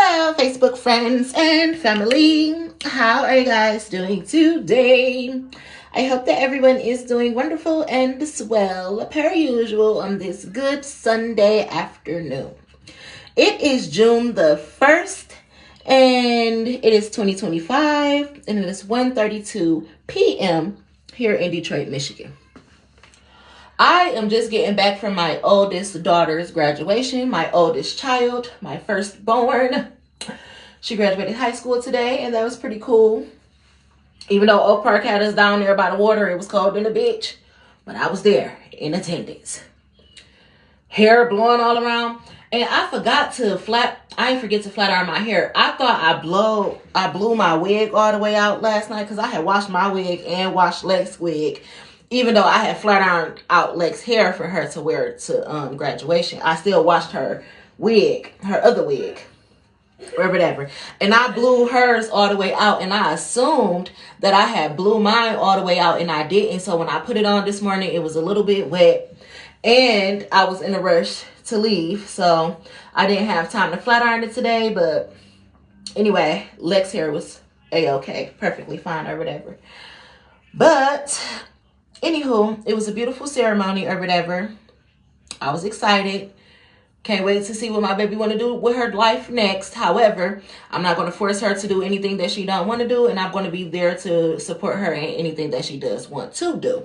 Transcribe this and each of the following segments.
Hello, Facebook friends and family. How are you guys doing today? I hope that everyone is doing wonderful and swell, per usual, on this good Sunday afternoon. It is June the 1st, and it is 2025, and it is 1:32 p.m. here in Detroit, Michigan. I am just getting back from my oldest daughter's graduation, my oldest child, my firstborn. She graduated high school today, and that was pretty cool. Even though Oak Park had us down there by the water, it was cold in the bitch, but I was there in attendance. Hair blowing all around, and I forgot to I didn't forget to flat iron my hair. I thought I blew my wig all the way out last night because I had washed my wig and washed Lex's wig. Even though I had flat ironed out Lex's hair for her to wear to graduation, I still washed her wig, her other wig, or whatever. And I blew hers all the way out, and I assumed that I had blew mine all the way out, and I didn't. So when I put it on this morning, it was a little bit wet, and I was in a rush to leave, so I didn't have time to flat iron it today. But anyway, Lex's hair was a-okay, perfectly fine or whatever. But anywho, it was a beautiful ceremony or whatever. I was excited. Can't wait to see what my baby want to do with her life next. However, I'm not going to force her to do anything that she don't want to do, and I'm going to be there to support her in anything that she does want to do.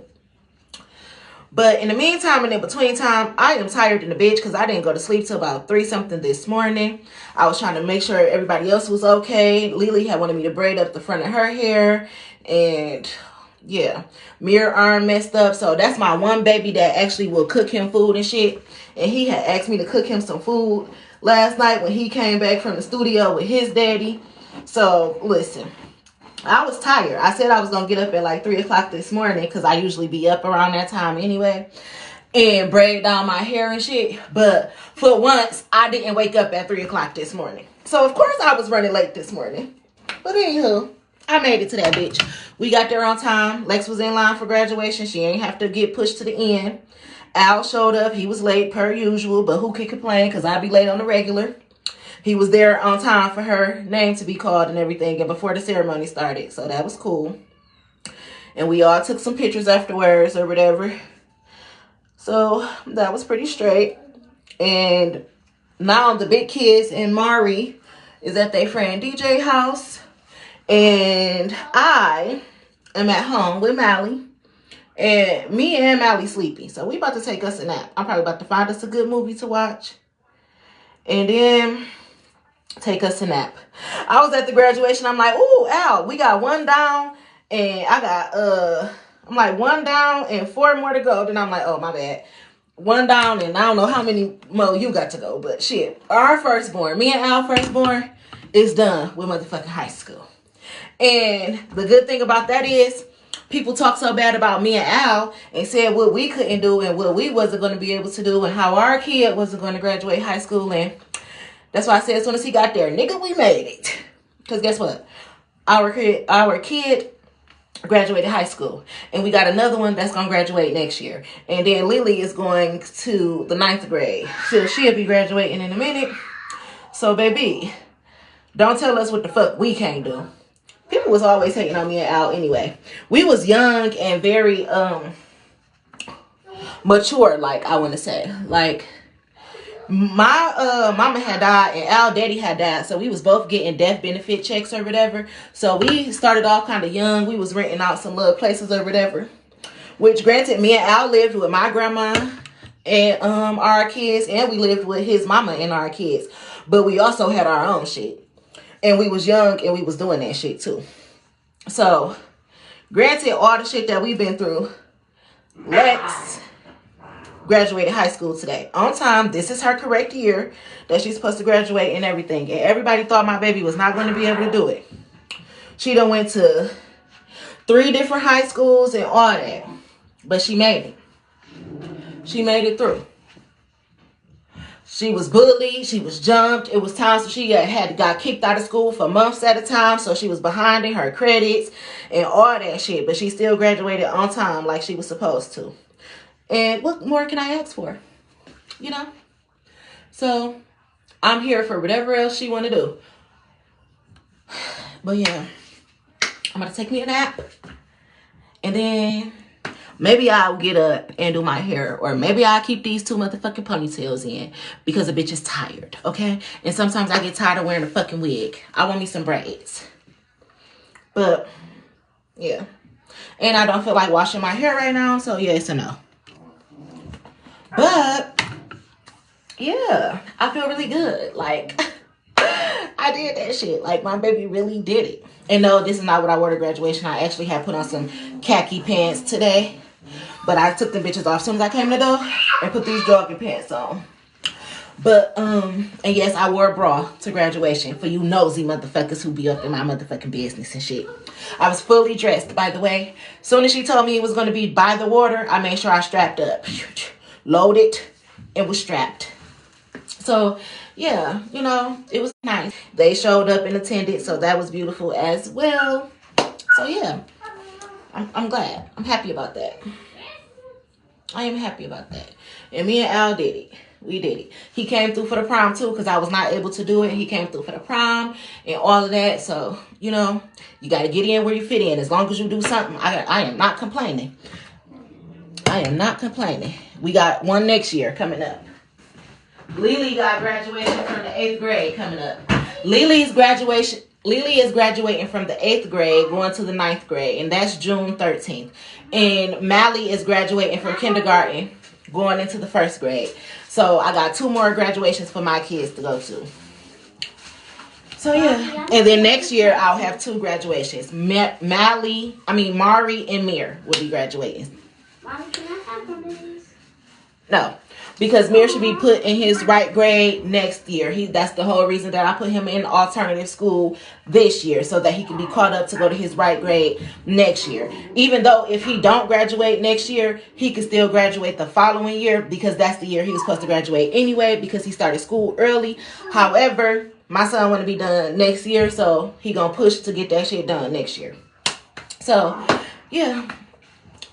But in the meantime and in between time, I am tired in the bitch because I didn't go to sleep till about 3-something this morning. I was trying to make sure everybody else was okay. Lily had wanted me to braid up the front of her hair, and yeah, mirror arm messed up. So that's my one baby that actually will cook him food and shit. And he had asked me to cook him some food last night when he came back from the studio with his daddy. So listen, I was tired. I said I was going to get up at like 3 o'clock this morning because I usually be up around that time anyway and braid down my hair and shit. But for once, I didn't wake up at 3 o'clock this morning. So of course I was running late this morning. But anywho, I made it to that bitch. We got there on time. Lex was in line for graduation. She ain't have to get pushed to the end. Al showed up. He was late per usual, but who could complain because I be late on the regular. He was there on time for her name to be called and everything, and before the ceremony started. So that was cool. And we all took some pictures afterwards or whatever. So that was pretty straight. And now the big kids and Mari is at their friend DJ house. And I am at home with Mally. And me and Mally sleepy. So we about to take us a nap. I'm probably about to find us a good movie to watch. And then take us a nap. I was at the graduation. I'm like, ooh, Al, we got one down. And I got, I'm like, one down and 4 more to go. Then I'm like, oh, my bad. One down and I don't know how many more you got to go. But shit, our firstborn, me and Al firstborn, is done with motherfucking high school. And the good thing about that is people talk so bad about me and Al and said what we couldn't do and what we wasn't going to be able to do and how our kid wasn't going to graduate high school. And that's why I said as soon as he got there, nigga, we made it. Because guess what? Our kid graduated high school. And we got another one that's going to graduate next year. And then Lily is going to the 9th grade. So she'll be graduating in a minute. So, baby, don't tell us what the fuck we can't do. People was always hating on me and Al anyway. We was young and very mature, like I want to say. Like my mama had died and Al daddy had died, so we was both getting death benefit checks or whatever. So we started off kind of young. We was renting out some little places or whatever. Which granted, me and Al lived with my grandma and our kids, and we lived with his mama and our kids. But we also had our own shit. And we was young and we was doing that shit too. So, granted all the shit that we've been through, Lex graduated high school today. On time. This is her correct year that she's supposed to graduate and everything. And everybody thought my baby was not going to be able to do it. She done went to 3 different high schools and all that. But she made it. She made it through. She was bullied. She was jumped. It was times she got kicked out of school for months at a time. So she was behind in her credits and all that shit. But she still graduated on time like she was supposed to. And what more can I ask for? You know? So I'm here for whatever else she want to do. But yeah, I'm gonna take me a nap, and then maybe I'll get up and do my hair, or maybe I'll keep these 2 motherfucking ponytails in because the bitch is tired, okay? And sometimes I get tired of wearing a fucking wig. I want me some braids. But yeah, and I don't feel like washing my hair right now, so yeah, it's a no. But yeah, I feel really good. Like, I did that shit. Like, my baby really did it. And no, this is not what I wore to graduation. I actually had put on some khaki pants today, but I took the bitches off as soon as I came to the door and put these jogging pants on. But and yes, I wore a bra to graduation for you nosy motherfuckers who be up in my motherfucking business and shit. I was fully dressed, by the way. Soon as she told me it was going to be by the water, I made sure I strapped up, loaded, and was strapped. So yeah, you know, it was nice. They showed up and attended, so that was beautiful as well. So yeah, I'm glad. I'm happy about that. I am happy about that. And me and Al did it. We did it. He came through for the prom too, because I was not able to do it. He came through for the prom and all of that. So, you know, you got to get in where you fit in. As long as you do something, I am not complaining. I am not complaining. We got one next year coming up. Lily got graduation from the 8th grade coming up. Lily is graduating from the 8th grade going to the 9th grade, and that's June 13th. And Mally is graduating from kindergarten going into the 1st grade. So I got 2 more graduations for my kids to go to. So yeah, and then next year I'll have 2 graduations. Mari and Mir will be graduating. Mommy, can I have one of these? No. Because Mir should be put in his right grade next year. That's the whole reason that I put him in alternative school this year, so that he can be caught up to go to his right grade next year. Even though if he don't graduate next year, he can still graduate the following year, because that's the year he was supposed to graduate anyway, because he started school early. However, my son want to be done next year, so he gonna push to get that shit done next year. So yeah.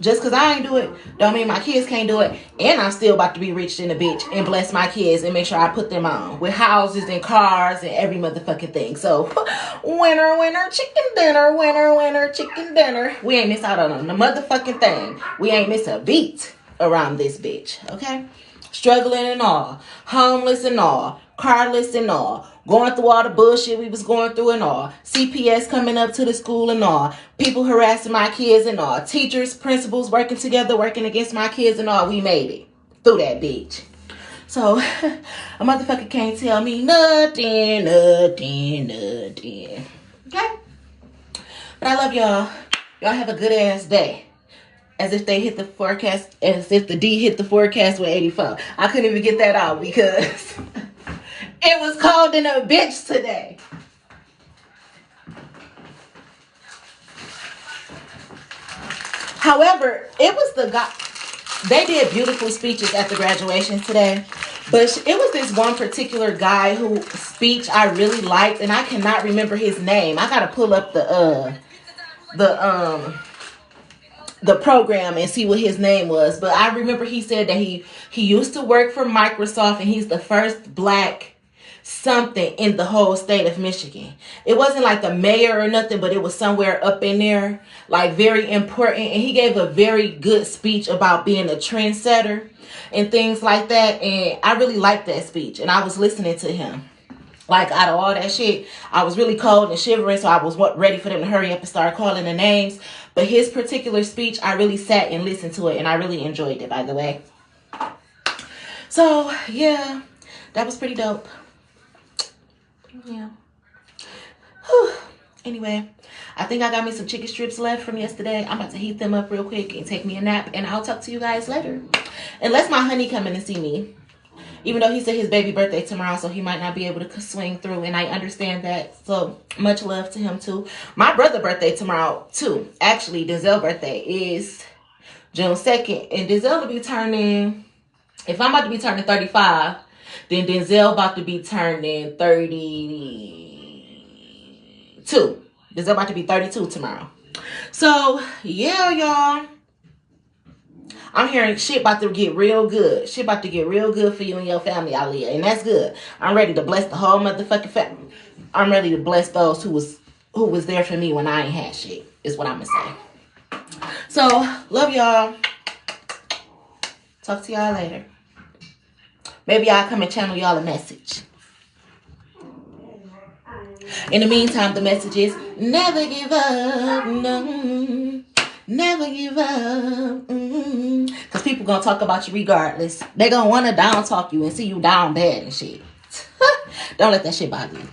Just because I ain't do it, don't mean my kids can't do it. And I'm still about to be rich in a bitch and bless my kids and make sure I put them on with houses and cars and every motherfucking thing. So, winner, winner, chicken dinner. Winner, winner, chicken dinner. We ain't miss out on the motherfucking thing. We ain't miss a beat around this bitch, okay? Struggling and all. Homeless and all. Carless and all. Going through all the bullshit we was going through and all. CPS coming up to the school and all. People harassing my kids and all. Teachers, principals working together, working against my kids and all. We made it through that bitch. So, a motherfucker can't tell me nothing. Okay? But I love y'all. Y'all have a good ass day. As if they hit the forecast, as if the D hit the forecast with 84. I couldn't even get that out because it was cold in a bitch today. However, it was the guy. They did beautiful speeches at the graduation today. But it was this one particular guy whose speech I really liked. And I cannot remember his name. I got to pull up the program and see what his name was. But I remember he said that he used to work for Microsoft, and he's the first black something in the whole state of Michigan. It wasn't like the mayor or nothing, but it was somewhere up in there, like very important. And he gave a very good speech about being a trendsetter and things like that. And I really liked that speech, and I was listening to him. Like, out of all that shit, I was really cold and shivering, so I was ready for them to hurry up and start calling the names. But his particular speech, I really sat and listened to it, and I really enjoyed it, by the way. So, yeah, that was pretty dope. Yeah. Whew. Anyway, I think I got me some chicken strips left from yesterday. I'm about to heat them up real quick and take me a nap, and I'll talk to you guys later. Unless my honey come in and see me. Even though he said his baby birthday tomorrow, so he might not be able to swing through, and I understand that. So much love to him too. My brother's birthday tomorrow too. Actually, Denzel's birthday is June 2nd, and Denzel will be turning. If I'm about to be turning 35, then Denzel about to be turning 32. Denzel about to be 32 tomorrow. So yeah, y'all. I'm hearing shit about to get real good. Shit about to get real good for you and your family, Aaliyah. And that's good. I'm ready to bless the whole motherfucking family. I'm ready to bless those who was who was there for me when I ain't had shit, is what I'm going to say. So, love y'all. Talk to y'all later. Maybe I'll come and channel y'all a message. In the meantime, the message is never give up. No. Never give up. Because people going to talk about you regardless. They going to want to down talk you and see you down bad and shit. Don't let that shit bother you.